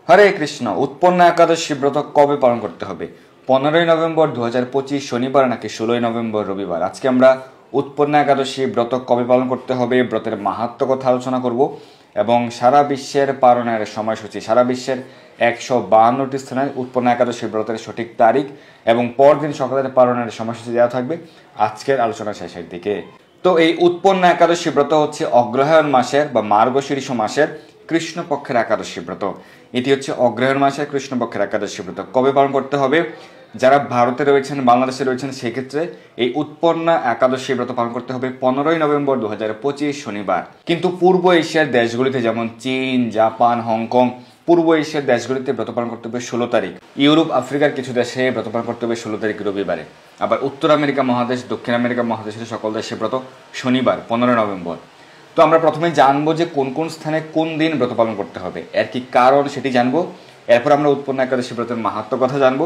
হরে কৃষ্ণ। উৎপন্ন একাদশী ব্রত কবে পালন করতে হবে? 15ই নভেম্বর 2025 শনিবার নাকি 16ই নভেম্বর রবিবার? আজকে আমরা উৎপন্ন একাদশী ব্রত কবে পালন করতে হবে, ব্রতের মাহাত্ম্য কথা আলোচনা করব এবং সারা বিশ্বের পালনের সময়সূচি, সারা বিশ্বের 152টি স্থানে উৎপন্ন একাদশী ব্রতের সঠিক তারিখ এবং পরদিন সকালের পালনের সময়সূচি দেওয়া থাকবে আজকের আলোচনা শেষের দিকে। তো এই উৎপন্ন একাদশী ব্রত হচ্ছে অগ্রহায়ণ মাসের বা মার্গশীর্ষ মাসের কৃষ্ণপক্ষের একাদশী ব্রত। এটি হচ্ছে অগ্রহায়ণ মাসের কৃষ্ণপক্ষের একাদশী ব্রত। কবে পালন করতে হবে? যারা ভারতে রয়েছেন, বাংলাদেশে রয়েছেন, সেক্ষেত্রে এই উৎপন্ন একাদশী ব্রত পালন করতে হবে 15ই নভেম্বর 2025 শনিবার। কিন্তু পূর্ব এশিয়ার দেশগুলিতে যেমন চীন, জাপান, হংকং, পূর্ব এশিয়ার দেশগুলিতে ব্রত পালন করতে হবে 16 তারিখ। ইউরোপ, আফ্রিকার কিছু দেশে ব্রত পালন করতে হবে 16 তারিখ রবিবারে। আবার উত্তর আমেরিকা মহাদেশ, দক্ষিণ আমেরিকা মহাদেশের সকল দেশে ব্রত শনিবার 15 নভেম্বর। তো আমরা প্রথমে জানবো যে কোন কোন স্থানে কোন দিন ব্রত পালন করতে হবে, এর কি কারণ সেটি জানবো। এরপর আমরা উৎপন্ন একাদশী ব্রতের মাহাত্ম্য কথা জানবো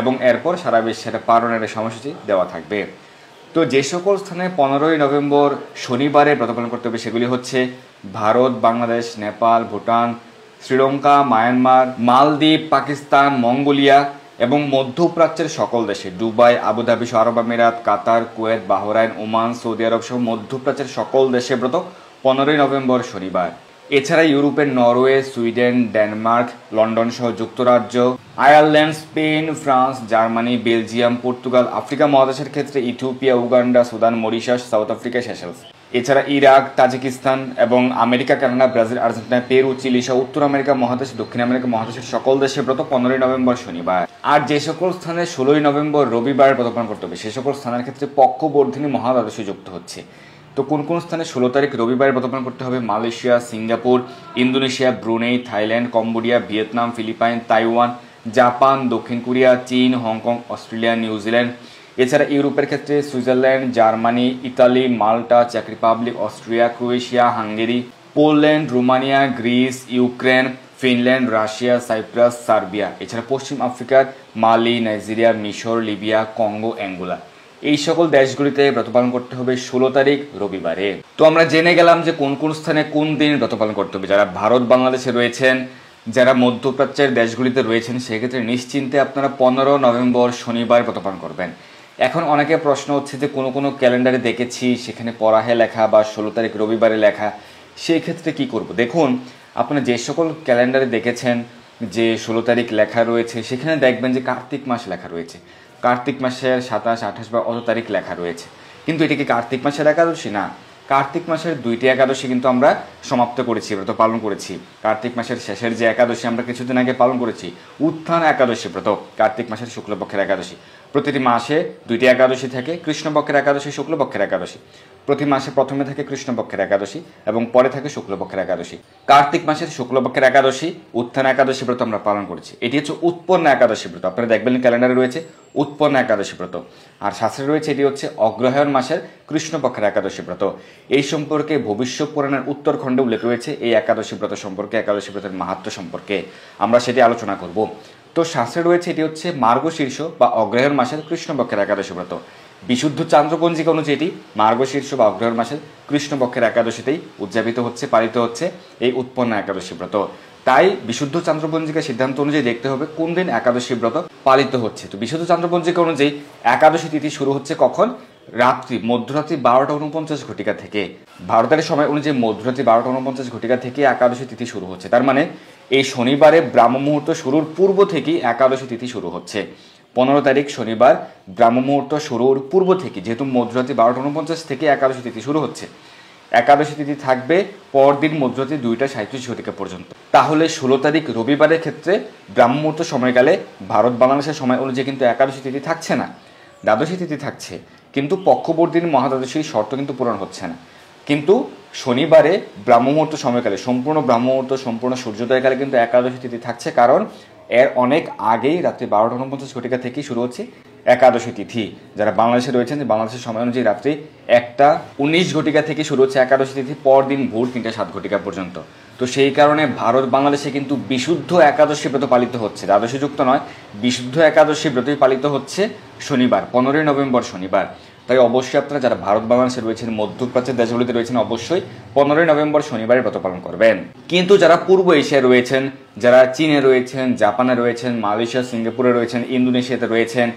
এবং এরপর সারা বিশ্বের পালনের সময়সূচি দেওয়া থাকবে। তো যে সকল স্থানে 15ই নভেম্বর শনিবারে ব্রত পালন করতে হবে সেগুলি হচ্ছে ভারত, বাংলাদেশ, নেপাল, ভুটান, শ্রীলঙ্কা, মায়ানমার, মালদ্বীপ, পাকিস্তান, মঙ্গোলিয়া এবং মধ্যপ্রাচ্যের সকল দেশে দুবাই, আবুধাবি, আরব আমিরাত, কাতার, কুয়েত, বাহরাইন, ওমান, সৌদি আরব সহ মধ্যপ্রাচ্যের সকল দেশে ব্রত 15ই নভেম্বর শনিবার। এছাড়া ইউরোপের নরওয়ে, সুইডেন, ডেনমার্ক, লন্ডন সহ যুক্তরাজ্য, Ireland, Spain, France, Germany, Belgium, Portugal, Africa মহাদেশের ক্ষেত্রে Ethiopia, Uganda, Sudan, Mauritius, South Africa, Seychelles. এছাড়া ইরাক, তাজিকিস্তান এবং America, Canada, Brazil, Argentina, Peru, Chile সহ উত্তর আমেরিকা মহাদেশ, দক্ষিণ আমেরিকা মহাদেশের সকল দেশে ব্রত 15ই নভেম্বর শনিবার। আর যে সকল স্থানে 16ই নভেম্বর রবিবার ব্রত পালন করতে হবে সে সকল স্থানের ক্ষেত্রে পক্ষবর্ধিনী মহাদ্বাদশী যুক্ত হচ্ছে। তো কোন কোন স্থানে 16 তারিখ রবিবার ব্রত পালন করতে হবে? Malaysia, Singapore, Indonesia, Brunei, Thailand, Cambodia, Vietnam, Philippine, Taiwan, Japan, দক্ষিণ কোরিয়া, চীন, হংকং, অস্ট্রেলিয়া, নিউজিল্যান্ড। এছাড়া ইউরোপের ক্ষেত্রে সুইজারল্যান্ড, জার্মানি, ইতালি, মাল্টা, চেক Republic, Austria, Croatia, Hungary, Poland, Romania, Greece, Ukraine, Finland, Russia, Cyprus, Serbia. এছাড়া পশ্চিম আফ্রিকার মালি, নাইজেরিয়া, মিশর, লিবিয়া, কঙ্গো, অ্যাঙ্গোলা, এই সকল দেশগুলিতে ব্রত পালন করতে হবে 16 তারিখ রবিবারে। তো আমরা জেনে গেলাম যে কোন কোন স্থানে কোন দিন ব্রত পালন করতে হবে। যারা ভারত, বাংলাদেশে রয়েছেন, যারা মধ্যপ্রাচ্যের দেশগুলিতে রয়েছেন, সেক্ষেত্রে নিশ্চিন্তে আপনারা 15 নভেম্বর শনিবার ব্রত পালন করবেন। এখন অনেকে প্রশ্ন হচ্ছে যে কোনো ক্যালেন্ডারে দেখেছি সেখানে পরাহে লেখা বা 16 তারিখ রবিবারে লেখা, সেই ক্ষেত্রে কি করব? দেখুন, আপনারা যে সকল ক্যালেন্ডারে দেখেছেন যে 16 তারিখ লেখা রয়েছে সেখানে দেখবেন যে কার্তিক মাস লেখা রয়েছে, কার্তিক মাসের 27, 28 বা অত তারিখ লেখা রয়েছে। কিন্তু এটা কি কার্তিক মাসের একাদশী? না, কার্তিক মাসের 2টি একাদশী কিন্তু আমরা সমাপ্ত করেছি, ব্রত পালন করেছি। কার্তিক মাসের শেষের যে একাদশী আমরা কিছুদিন আগে পালন করেছি, উত্থান একাদশী ব্রত, কার্তিক মাসের শুক্লপক্ষের একাদশী। প্রতিটি মাসে 2টি একাদশী থাকে, কৃষ্ণপক্ষের একাদশী, শুক্লপক্ষের একাদশী। প্রতি মাসে প্রথমে থাকে কৃষ্ণপক্ষের একাদশী এবং পরে থাকে শুক্লপক্ষের একাদশী। কার্তিক মাসের শুক্লপক্ষের একাদশী উত্থান একাদশী ব্রত আমরা পালন করেছি। এটি হচ্ছে উৎপন্ন একাদশী ব্রত। আপনারা দেখবেন ক্যালেন্ডারে রয়েছে উৎপন্ন একাদশী ব্রত, আর শাস্ত্রে রয়েছে এটি হচ্ছে অগ্রহায়ণ মাসের কৃষ্ণপক্ষের একাদশী ব্রত। এই সম্পর্কে ভবিষ্যৎ পুরাণের উত্তরখণ্ডে উল্লেখ রয়েছে এই একাদশী ব্রত সম্পর্কে, একাদশী ব্রতের মাহাত্ম্য সম্পর্কে আমরা সেটি আলোচনা করব। তো শাস্ত্রে রয়েছে এটি হচ্ছে মার্গশীর্ষ বা অগ্রহায়ণ মাসের কৃষ্ণপক্ষের একাদশী ব্রত। বিশুদ্ধ চান্দ্রপঞ্জিকা অনুযায়ী এটি মার্গশীর্ষ বা অগ্রহায়ণ মাসের কৃষ্ণপক্ষের একাদশীতেই উদযাপিত হচ্ছে, পালিত হচ্ছে এই উৎপন্ন একাদশী ব্রত। তাই বিশুদ্ধ চান্দ্রপঞ্জিকার সিদ্ধান্ত অনুযায়ী দেখতে হবে কোন দিন একাদশী ব্রত পালিত হচ্ছে। তো বিশুদ্ধ চান্দ্রপঞ্জিকা অনুযায়ী একাদশী তিথি শুরু হচ্ছে কখন? রাত্রি মধ্যরাত্রি 12:49 থেকে। ভারতের সময় অনুযায়ী মধ্যরাত্রি 12:49 থেকে একাদশী তিথি শুরু হচ্ছে। তার মানে এই শনিবারে ব্রাহ্ম মুহূর্ত শুরুর পূর্ব থেকেই একাদশী তিথি শুরু হচ্ছে। 15 তারিখ শনিবার ব্রাহ্ম মুহূর্ত শুরুর পূর্ব থেকে, যেহেতু মধ্যরাত্রি 12:49 থেকে একাদশী তিথি শুরু হচ্ছে, একাদশী তিথি থাকবে পরদিন মধ্যরাত্রি 2:37 পর্যন্ত। তাহলে 16 তারিখ রবিবারের ক্ষেত্রে ব্রাহ্ম মুহূর্ত সময়কালে ভারত বাংলাদেশের সময় অনুযায়ী কিন্তু একাদশী তিথি থাকছে না, দ্বাদশী তিথি থাকছে, কিন্তু পক্ষবর্ধিনী মহাদ্বাদশীর শর্ত কিন্তু পূরণ হচ্ছে না। কিন্তু শনিবারে ব্রাহ্ম মুহূর্ত সময়কালে, সম্পূর্ণ ব্রাহ্ম মুহূর্ত, সম্পূর্ণ সূর্যোদয়কালে কিন্তু একাদশী তিথি থাকছে, কারণ এর অনেক আগেই রাত্রি 12:49 থেকেই শুরু হচ্ছে একাদশী তিথি। যারা বাংলাদেশে রয়েছেন, বাংলাদেশের সময় অনুযায়ী রাত্রি 1:19 থেকে শুরু হচ্ছে একাদশী তিথি, পরদিন ভোর 3:07 পর্যন্ত। তো সেই কারণে ভারত বাংলাদেশে কিন্তু বিশুদ্ধ একাদশী ব্রত পালিত হচ্ছে, দ্বাদশী যুক্ত নয়, বিশুদ্ধ একাদশী ব্রতই পালিত হচ্ছে শনিবার, 15ই নভেম্বর শনিবার। তাই অবশ্যই আপনারা যারা ভারত বাংলাদেশে রয়েছেন, মধ্যপ্রাচ্যের দেশগুলিতে রয়েছেন, অবশ্যই 15ই নভেম্বর শনিবারে ব্রত পালন করবেন। কিন্তু যারা পূর্ব এশিয়ায় রয়েছেন, যারা চীনে রয়েছেন, জাপানে রয়েছেন, মালয়েশিয়া, সিঙ্গাপুরে রয়েছেন, ইন্দোনেশিয়াতে রয়েছেন,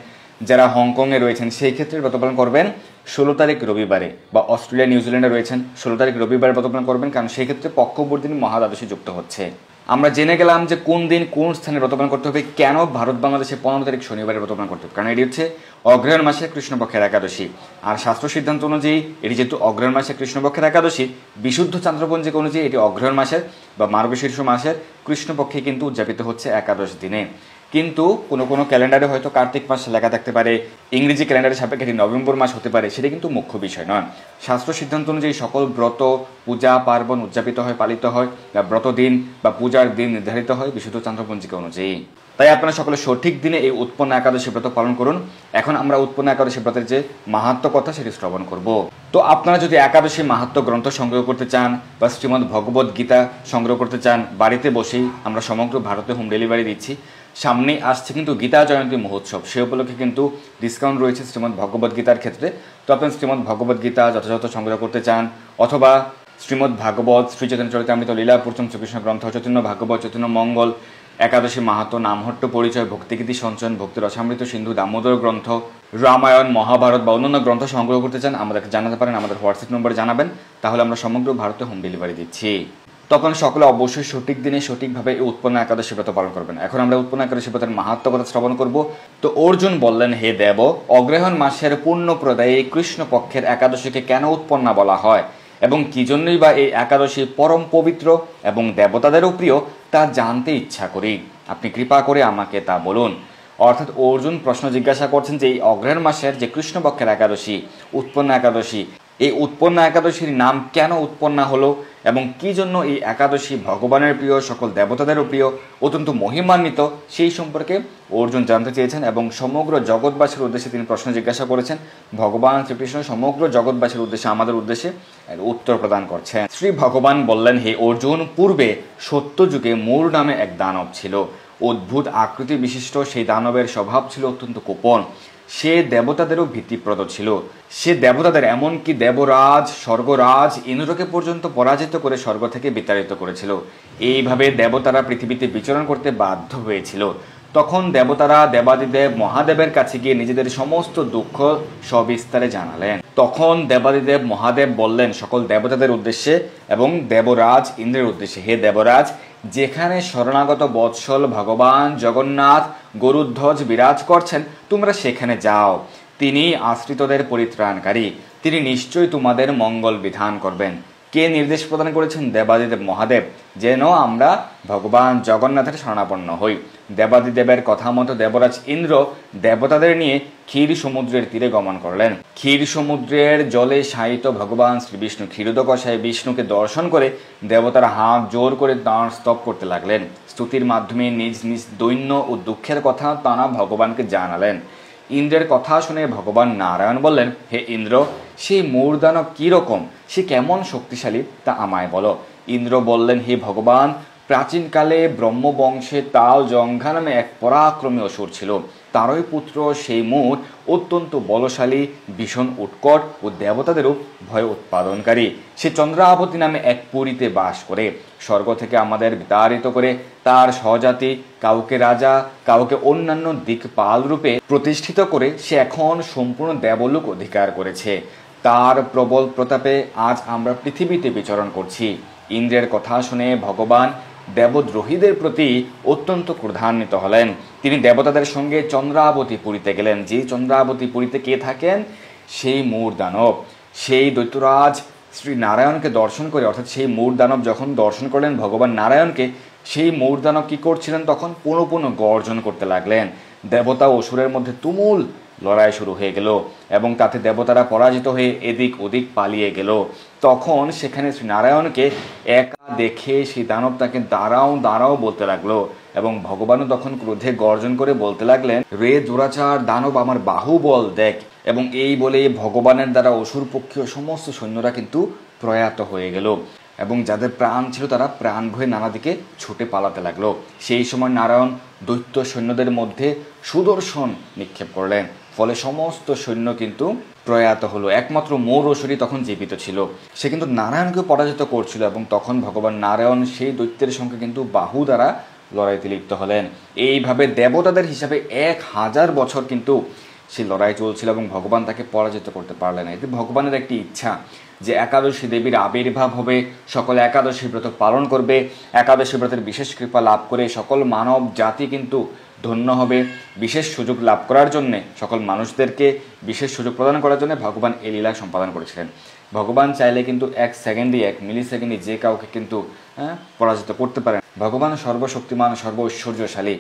যারা হংকংয়ে রয়েছেন, সেই ক্ষেত্রে ব্রত পালন করবেন 16 তারিখ রবিবারে, বা অস্ট্রেলিয়া নিউজিল্যান্ডে রয়েছেন 16 তারিখ রবিবারে ব্রত পালন করবেন, কারণ সেই ক্ষেত্রে পক্ষবর্তিনী মহাদ্বাদশী যুক্ত হচ্ছে। আমরা জেনে গেলাম যে কোন দিন কোন স্থানে ব্রত পালন করতে হবে, কেন ভারত বাংলাদেশে 15 তারিখ শনিবারে ব্রত পালন করতে হবে, কারণ এটি হচ্ছে অগ্রহায়ণ মাসের কৃষ্ণপক্ষের একাদশী। আর শাস্ত্র সিদ্ধান্ত অনুযায়ী এটি যেহেতু অগ্রহায়ণ মাসের কৃষ্ণপক্ষের একাদশী, বিশুদ্ধ চান্দ্রপঞ্জিকা অনুযায়ী এটি অগ্রহায়ণ মাসের বা মার্গশীর্ষ মাসের কৃষ্ণপক্ষে কিন্তু উদযাপিত হচ্ছে একাদশ দিনে। কিন্তু কোনো কোনো ক্যালেন্ডারে হয়তো কার্তিক মাস লেখা থাকতে পারে, ইংরেজি ক্যালেন্ডারের সাপেক্ষে এটি নভেম্বর মাস হতে পারে, সেটা কিন্তু মুখ্য বিষয় নয়। শাস্ত্র সিদ্ধান্ত অনুযায়ী সকল ব্রত, পূজা পার্বণ উদযাপিত হয়, পালিত হয়, বা ব্রত দিন বা পূজার দিন নির্ধারিত হয় বিশুদ্ধ চান্দ্রপঞ্জিকা অনুযায়ী। তাই আপনারা সকলে সঠিক দিনে এই উৎপন্ন একাদশী ব্রত পালন করুন। এখন আমরা উৎপন্ন একাদশী ব্রতের যে মাহাত্ম্য কথা সেটি শ্রবণ করব। তো আপনারা যদি একাদশী মাহাত্ম্য গ্রন্থ সংগ্রহ করতে চান বা শ্রীমদ্ ভগবদ গীতা সংগ্রহ করতে চান, বাড়িতে বসেই আমরা সমগ্র ভারতে হোম ডেলিভারি দিচ্ছি। সামনেই আসছে কিন্তু গীতা জয়ন্তী মহোৎসব, সে উপলক্ষে কিন্তু ডিসকাউন্ট রয়েছে শ্রীমদ্ ভগবদ গীতার ক্ষেত্রে। তো আপনি শ্রীমদ্ ভগবদ গীতা যথাযথ সংগ্রহ করতে চান, অথবা শ্রীমদ্ ভাগবত, শ্রী চৈতন্য চরিতামৃত লীলা পূর্চম শ্রীকৃষ্ণ গ্রন্থ, চৈতন্য ভাগবত, চৈতন্য মঙ্গল, একাদশী মাহাত্ম্য, নামহট্ট পরিচয়, ভক্তিগীতি সঞ্চয়ন, ভক্তি রসামৃত সিন্ধু, দামোদর গ্রন্থ, রামায়ণ, মহাভারত বা অন্যান্য গ্রন্থ সংগ্রহ করতে চান, আমাদেরকে জানাতে পারেন, আমাদের হোয়াটসঅ্যাপ নম্বরে জানাবেন, তাহলে আমরা সমগ্র ভারতে হোম ডেলিভারি দিচ্ছি। তখন সকলে অবশ্যই সঠিক দিনে সঠিকভাবে এই উৎপন্ন একাদশী ব্রত পালন করবেন। এখন আমরা উৎপন্ন একাদশী ব্রতের মাহাত্ম্য কথা শ্রবণ করব। তো অর্জুন বললেন, হে দেব, অগ্রহায়ণ মাসের পূর্ণ প্রদায়ী কৃষ্ণ পক্ষের একাদশীকে কেন উৎপন্না বলা হয় এবং কি জন্যই বা এই একাদশী পরম পবিত্র এবং দেবতাদেরও প্রিয় তা জানতে ইচ্ছা করি, আপনি কৃপা করে আমাকে তা বলুন। অর্থাৎ অর্জুন প্রশ্ন জিজ্ঞাসা করছেন যে এই অগ্রহায়ণ মাসের যে কৃষ্ণপক্ষের একাদশী, উৎপন্ন একাদশী, এই উৎপন্ন একাদশীর নাম কেন উৎপন্না হলো এবং কি জন্য এই একাদশী ভগবানের প্রিয়, সকল দেবতাদেরও প্রিয়, অত্যন্ত মহিমান্বিত, সেই সম্পর্কে অর্জুন জানতে চেয়েছেন এবং সমগ্র জগৎবাসীর উদ্দেশ্যে তিনি প্রশ্ন জিজ্ঞাসা করেছেন। ভগবান শ্রীকৃষ্ণ সমগ্র জগৎবাসীর উদ্দেশ্যে, আমাদের উদ্দেশ্যে উত্তর প্রদান করছেন। শ্রী ভগবান বললেন, হে অর্জুন, পূর্বে সত্যযুগে মূর নামে এক দানব ছিল। অদ্ভুত আকৃতি বিশিষ্ট সেই দানবের স্বভাব ছিল অত্যন্ত গোপন। সে দেবতাদেরও ভীতিপ্রদ ছিল। সে দেবতাদের, এমনকি দেবরাজ, স্বর্গরাজ ইন্দ্রকে পর্যন্ত পরাজিত করে স্বর্গ থেকে বিতাড়িত করেছিল। এইভাবে দেবতারা পৃথিবীতে বিচরণ করতে বাধ্য হয়েছিল। তখন দেবতারা দেবাদিদেব মহাদেবের কাছে গিয়ে নিজেদের সমস্ত দুঃখ সবিস্তারে জানালেন। তখন দেবাদিদেব মহাদেব বললেন সকল দেবতাদের উদ্দেশ্যে এবং দেবরাজ ইন্দ্রের উদ্দেশ্যে, হে দেবরাজ, যেখানে শরণাগত বৎসল ভগবান জগন্নাথ গরুধ্বজ বিরাজ করছেন, তোমরা সেখানে যাও। তিনি আশ্রিতদের পরিত্রাণকারী, তিনি নিশ্চয়ই তোমাদের মঙ্গল বিধান করবেন। কে নির্দেশ প্রদান করেছেন? দেবাদিদেব মহাদেব, যেন আমরা ভগবান জগন্নাথের শরণাপন্ন হই। দেবাদিদেবের কথা মতো দেবরাজ ইন্দ্র দেবতাদের নিয়ে ক্ষীর সমুদ্রের তীরে গমন করলেন। ক্ষীর সমুদ্রের জলে শায়িত ভগবান শ্রী বিষ্ণু ক্ষীরোদকশায় বিষ্ণুকে দর্শন করে দেবতারা হাত জোর করে তাঁর স্তব করতে লাগলেন। স্তুতির মাধ্যমে নিজ নিজ দৈন্য ও দুঃখের কথা তাঁরা ভগবানকে জানালেন। ইন্দ্রের কথা শুনে ভগবান নারায়ণ বললেন, হে ইন্দ্র, সেই মূর্দানব কীরকম, সে কেমন শক্তিশালী তা আমায় বলো। ইন্দ্র বললেন, হে ভগবান, প্রাচীনকালে ব্রহ্মবংশে তাল জঙ্ঘা নামে এক পরাক্রমী অসুর ছিল। তারই পুত্র সেই মূর অত্যন্ত বলশালী, ভীষণ উৎকট ও দেবতাদেরও ভয় উৎপাদনকারী। সে চন্দ্রাবতী নামে এক পুরীতে বাস করে। স্বর্গ থেকে আমাদের বিতাড়িত করে তার স্বজাতি কাউকে রাজা, কাউকে অন্যান্য দিকপাল রূপে প্রতিষ্ঠিত করে সে এখন সম্পূর্ণ দেবলোক অধিকার করেছে। তার প্রবল প্রতাপে আজ আমরা পৃথিবীতে বিচরণ করছি। ইন্দ্রের কথা শুনে ভগবান দেবদ্রোহীদের প্রতি অত্যন্ত ক্রোধান্বিত হলেন। তিনি দেবতাদের সঙ্গে চন্দ্রাবতী পুরীতে গেলেন। যে চন্দ্রাবতী পুরীতে কে থাকেন? সেই মূর দানব। সেই দৈত্যরাজ শ্রী নারায়ণকে দর্শন করে, অর্থাৎ সেই মূর দানব যখন দর্শন করলেন ভগবান নারায়ণকে, সেই মূর দানব কী করছিলেন? তখন পুনঃ পুনঃ গর্জন করতে লাগলেন। দেবতা ও অসুরের মধ্যে তুমুল লড়াই শুরু হয়ে গেল এবং তাতে দেবতারা পরাজিত হয়ে এদিক ওদিক পালিয়ে গেল। তখন সেখানে শ্রী নারায়ণকে একা দেখে সেই দানব তাকে দাঁড়াও দাঁড়াও বলতে লাগলো এবং ভগবানও তখন ক্রোধে গর্জন করে বলতে লাগলেন, রে দুরাচার দানব, আমার বাহুবল দেখ। এবং এই বলে ভগবানের দ্বারা অসুর পক্ষীয় সমস্ত সৈন্যরা কিন্তু প্রয়াত হয়ে গেল এবং যাদের প্রাণ ছিল তারা প্রাণ ভয়ে নানা দিকে ছুটে পালাতে লাগলো। সেই সময় নারায়ণ দৈত্য সৈন্যদের মধ্যে সুদর্শন নিক্ষেপ করলেন। ফলে সমস্ত সৈন্য কিন্তু প্রয়াত হলো। একমাত্র মৌর অসুরই তখন জীবিত ছিল। সে কিন্তু নারায়ণকে পরাজিত করছিল এবং তখন ভগবান নারায়ণ সেই দৈত্যের সঙ্গে কিন্তু বাহু দ্বারা লড়াইতে লিপ্ত হলেন। এইভাবে দেবতাদের হিসাবে 1000 বছর কিন্তু সেই লড়াই চলছিল এবং ভগবান তাকে পরাজিত করতে পারলেন। এতে ভগবানের একটি ইচ্ছা যে একাদশী দেবীর আবির্ভাব হবে, সকলে একাদশী ব্রত পালন করবে, একাদশী ব্রতের বিশেষ কৃপা লাভ করে সকল মানব জাতি কিন্তু ধন্য হবে। বিশেষ সুযোগ লাভ করার জন্যে, সকল মানুষদেরকে বিশেষ সুযোগ প্রদান করার জন্য ভগবান এই লীলা সম্পাদন করেছিলেন। ভগবান চাইলে কিন্তু 1 সেকেন্ডে 1 মিলি সেকেন্ডে যে কাউকে কিন্তু পরাজিত করতে পারেন। ভগবান সর্বশক্তিমান, সর্ব ঐশ্বর্যশালী,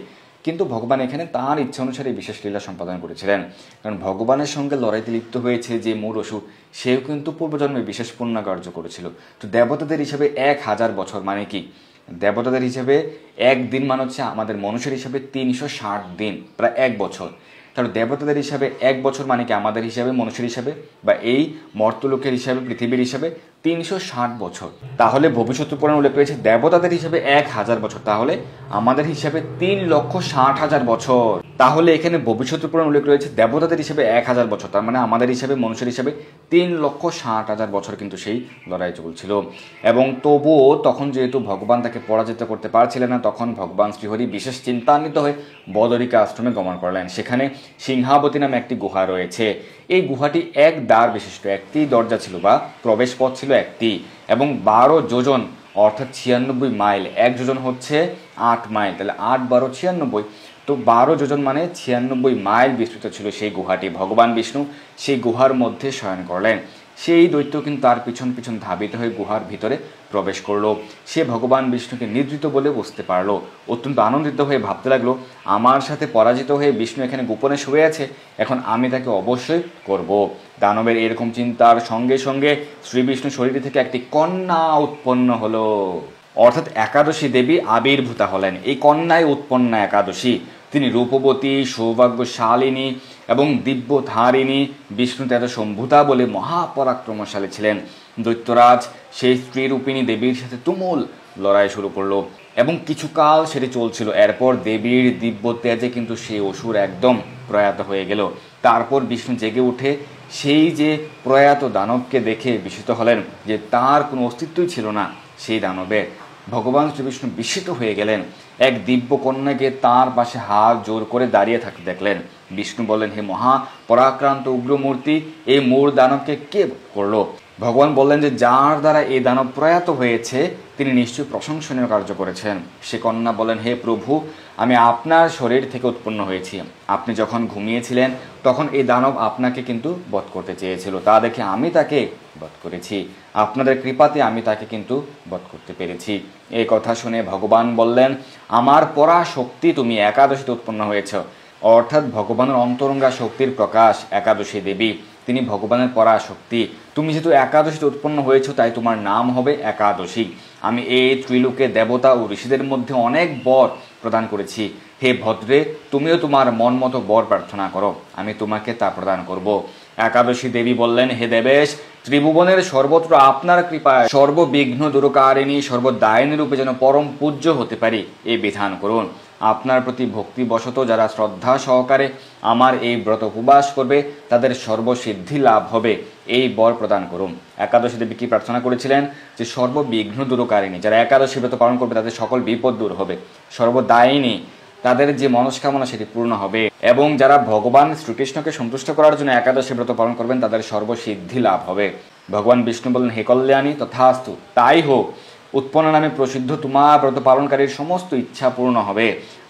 কিন্তু ভগবান এখানে তার ইচ্ছা অনুসারে বিশেষ লীলা সম্পাদন করেছিলেন। কারণ ভগবানের সঙ্গে লড়াইতে লিপ্ত হয়েছে যে মূর অসুর, সেও কিন্তু পূর্বজন্মে বিশেষ পুণ্য কার্য করেছিল। তো দেবতাদের হিসাবে 1000 বছর মানে কি? দেবতাদের হিসাবে একদিন মানে হচ্ছে আমাদের মানুষের হিসাবে 360 দিন, প্রায় 1 বছর। তাহলে দেবতাদের হিসাবে 1 বছর মানে কি আমাদের হিসাবে, মানুষের হিসাবে বা এই মর্তলোকের হিসাবে, পৃথিবীর হিসাবে 360 বছর। তাহলে ভবিষ্যৎ পুরাণে উল্লেখ রয়েছে দেবতাদের হিসাবে 1000 বছর, তাহলে আমাদের হিসাবে 3,60,000 বছর। তাহলে এখানে ভবিষ্যৎ পুরাণে উল্লেখ রয়েছে দেবতাদের হিসাবে 1000 বছর, তার মানে আমাদের হিসাবে, মানুষের হিসাবে 3,60,000 বছর কিন্তু সেই লড়াই চলছিল। এবং তবুও তখন যেহেতু ভগবান তাকে পরাজিত করতে পারছিলেন না, তখন ভগবান শ্রীহরি বিশেষ চিন্তান্বিত হয়ে বদরিকা আশ্রমে গমন করলেন। সেখানে সিংহাবতী নামে একটি গুহা রয়েছে। এই গুহাটি 1 দ্বার বিশিষ্ট, একটি দরজা ছিল বা প্রবেশ পথ ছিল একটি, এবং 12 যোজন অর্থাৎ 96 মাইল, 1 যোজন হচ্ছে 8 মাইল, তাহলে 8 12 96, তো 12 যোজন মানে 96 মাইল বিস্তৃত ছিল সেই গুহাটি। ভগবান বিষ্ণু সেই গুহার মধ্যে শয়ন করলেন। সেই দৈত্য কিন্তু তার পিছন পিছন ধাবিত হয়ে গুহার ভিতরে প্রবেশ করলো। সে ভগবান বিষ্ণুকে নিদ্রিত বলে বুঝতে পারলো। অত্যন্ত আনন্দিত হয়ে ভাবতে লাগলো, আমার সাথে পরাজিত হয়ে বিষ্ণু এখানে গোপনে শুয়ে আছে, এখন আমি তাকে অবশ্যই করব। দানবের এরকম চিন্তার সঙ্গে সঙ্গে শ্রী বিষ্ণু শরীর থেকে একটি কন্যা উৎপন্ন হলো, অর্থাৎ একাদশী দেবী আবির্ভূতা হলেন। এই কন্যায় উৎপন্না একাদশী। তিনি রূপবতী, সৌভাগ্যশালিনী এবং দিব্যধারিণী, বিষ্ণু তেজ সম্ভূতা বলে মহাপরাক্রমশালী ছিলেন। দৈত্যরাজ সেই স্ত্রীরূপিণী দেবীর সাথে তুমুল লড়াই শুরু করলো এবং কিছুকাল সেটি চলছিল। এরপর দেবীর দিব্য তেজে কিন্তু সেই অসুর একদম প্রয়াত হয়ে গেল। তারপর বিষ্ণু জেগে উঠে সেই যে প্রয়াত দানবকে দেখে বিস্মিত হলেন যে তার কোনো অস্তিত্বই ছিল না সেই দানবে। ভগবান শ্রীবিষ্ণু বিস্মিত হয়ে গেলেন। এক দিব্য কন্যাকে তাঁর পাশে হাত জোর করে দাঁড়িয়ে থাকতে দেখলেন। বিষ্ণু বললেন, হে মহা পরাক্রান্ত উগ্রমূর্তি, এই মূর দানবকে কে করলো? ভগবান বললেন যে যার দ্বারা এই দানব প্রয়াত হয়েছে তিনি নিশ্চয়ই প্রশংসনীয় কার্য করেছেন। সে কন্যা বলেন, হে প্রভু, আমি আপনার শরীর থেকে উৎপন্ন হয়েছি। আপনি যখন ঘুমিয়েছিলেন তখন এই দানব আপনাকে কিন্তু বধ করতে চেয়েছিল, তা দেখে আমি তাকে বধ করেছি। আপনাদের কৃপাতে আমি তাকে কিন্তু বধ করতে পেরেছি। এই কথা শুনে ভগবান বললেন, আমার পরাশক্তি, তুমি একাদশীতে উৎপন্ন হয়েছ। অর্থাৎ ভগবানের অন্তরঙ্গা শক্তির প্রকাশ একাদশী দেবী, তিনি ভগবানের পরাশক্তি। তুমি যেহেতু একাদশীতে উৎপন্ন হয়েছ তাই তোমার নাম হবে একাদশী। আমি এই ত্রিলোকে দেবতা ও ঋষিদের মধ্যে অনেক বর প্রদান করেছি। হে ভদ্রে, তুমিও তোমার মন মতো বর প্রার্থনা করো, আমি তোমাকে তা প্রদান করব। একাদশী দেবী বললেন, হে দেবেশ, ত্রিভুবনের সর্বত্র আপনার কৃপায় সর্ববিঘ্ন দূরকারিণী, সর্বদায়িনী রূপে যেন পরম পূজ্য হতে পারি এই বিধান করুন। আপনার প্রতি ভক্তিবশত যারা শ্রদ্ধা সহকারে আমার এই ব্রত উপবাস করবে তাদের সর্বসিদ্ধি লাভ হবে, এই বর প্রদান করুন। একাদশী দেবী কি প্রার্থনা করেছিলেন? যে সর্ববিঘ্ন দূরকারিণী, যারা একাদশী ব্রত পালন করবে তাদের সকল বিপদ দূর হবে, সর্বদায়িনী, তাদের যে মনস্কামনা সেটি পূর্ণ হবে, এবং যারা ভগবান শ্রীকৃষ্ণকে সন্তুষ্ট করার জন্য একাদশী ব্রত পালন করবেন তাদের সর্বসিদ্ধি লাভ হবে। ভগবান বিষ্ণু বললেন, হে কল্যাণী, তথাস্তু, তাই হোক। উৎপন্ন নামে প্রসিদ্ধ তোমার ব্রত পালনকারীর সমস্ত ইচ্ছা পূর্ণ হবে।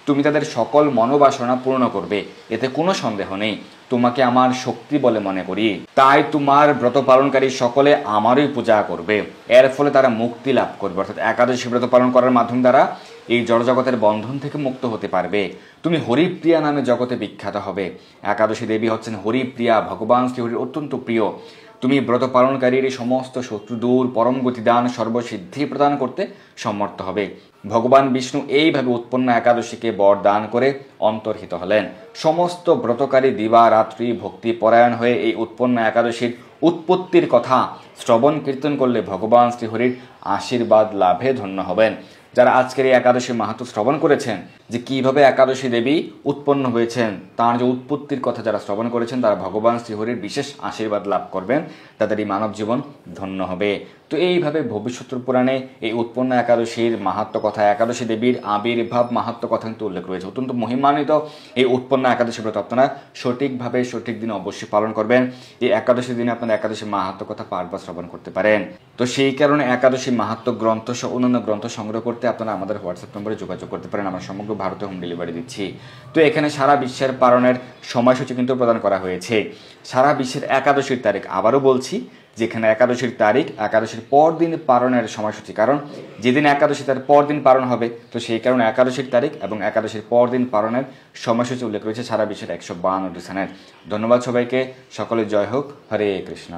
তুমি তাদের সকল মনোবাসনা পূর্ণ করবে, এতে কোনো সন্দেহ নেই। তোমাকে আমার শক্তি বলে মনে করি, তাই তোমার ব্রত পালনকারী সকলে আমারই পূজা করবে। এর ফলে তারা মুক্তি লাভ করবে, অর্থাৎ একাদশী ব্রত পালন করার মাধ্যম দ্বারা এই জড়জগতের বন্ধন থেকে মুক্ত হতে পারবে। তুমি হরিপ্রিয়া নামে জগতে বিখ্যাত হবে। একাদশী দেবী হচ্ছেন হরিপ্রিয়া, ভগবান শ্রীহরির অত্যন্ত প্রিয়। তুমি ব্রত পালনকারীর সমস্ত শত্রু দূর, পরম গতিদান, সর্বসিদ্ধি প্রদান করতে সমর্থ হবে। ভগবান বিষ্ণু এইভাবে উৎপন্ন একাদশীকে বরদান করে অন্তর্হিত হলেন। সমস্ত ব্রতকারী দিবা রাত্রি ভক্তি পরায়ণ হয়ে এই উৎপন্ন একাদশীর উৎপত্তির কথা শ্রবণ কীর্তন করলে ভগবান শ্রীহরির আশীর্বাদ লাভে ধন্য হবেন। যারা আজকের এই একাদশী মাহাত্ম্য শ্রবণ করেছেন, যে কিভাবে একাদশী দেবী উৎপন্ন হয়েছেন, তার যে উৎপত্তির কথা যারা শ্রবণ করেছেন, তারা ভগবান শ্রীহরির বিশেষ আশীর্বাদ লাভ করবেন, তাদের এই মানব জীবন ধন্য হবে। তো এইভাবে ভবিষ্যৎ পুরাণে এই উৎপন্ন একাদশীর মাহাত্ম্য কথা, একাদশী দেবীর আবির্ভাব মাহাত্ম্য কথা কিন্তু উল্লেখ রয়েছে। অত্যন্ত মহিমান্বিত এই উৎপন্ন একাদশী ব্রত আপনারা সঠিকভাবে সঠিক দিনে অবশ্যই পালন করবেন। এই একাদশী দিনে আপনারা একাদশী মাহাত্ম্য কথা পাঠবা শ্রবণ করতে পারেন। তো সেই কারণে একাদশী মাহাত্ম্য গ্রন্থ সহ অন্যান্য গ্রন্থ সংগ্রহ করতে আপনারা আমাদের হোয়াটসঅ্যাপ নম্বরে যোগাযোগ করতে পারেন। আমরা সমগ্র ভারতে হোম ডেলিভারি দিচ্ছি। তো এখানে সারা বিশ্বের পালনের সময়সূচি কিন্তু প্রদান করা হয়েছে। সারা বিশ্বের একাদশীর তারিখ আবারও বলছি, যেখানে একাদশীর তারিখ, একাদশীর পর দিন পালনের সময়সূচি, কারণ যেদিন একাদশী তার পর দিন পালন হবে, তো সেই কারণে একাদশীর তারিখ এবং একাদশীর পর দিন পালনের সময়সূচি উল্লেখ রয়েছে সারা বিশ্বের 152টি স্থানের। ধন্যবাদ সবাইকে। সকলে জয় হোক। হরে কৃষ্ণ।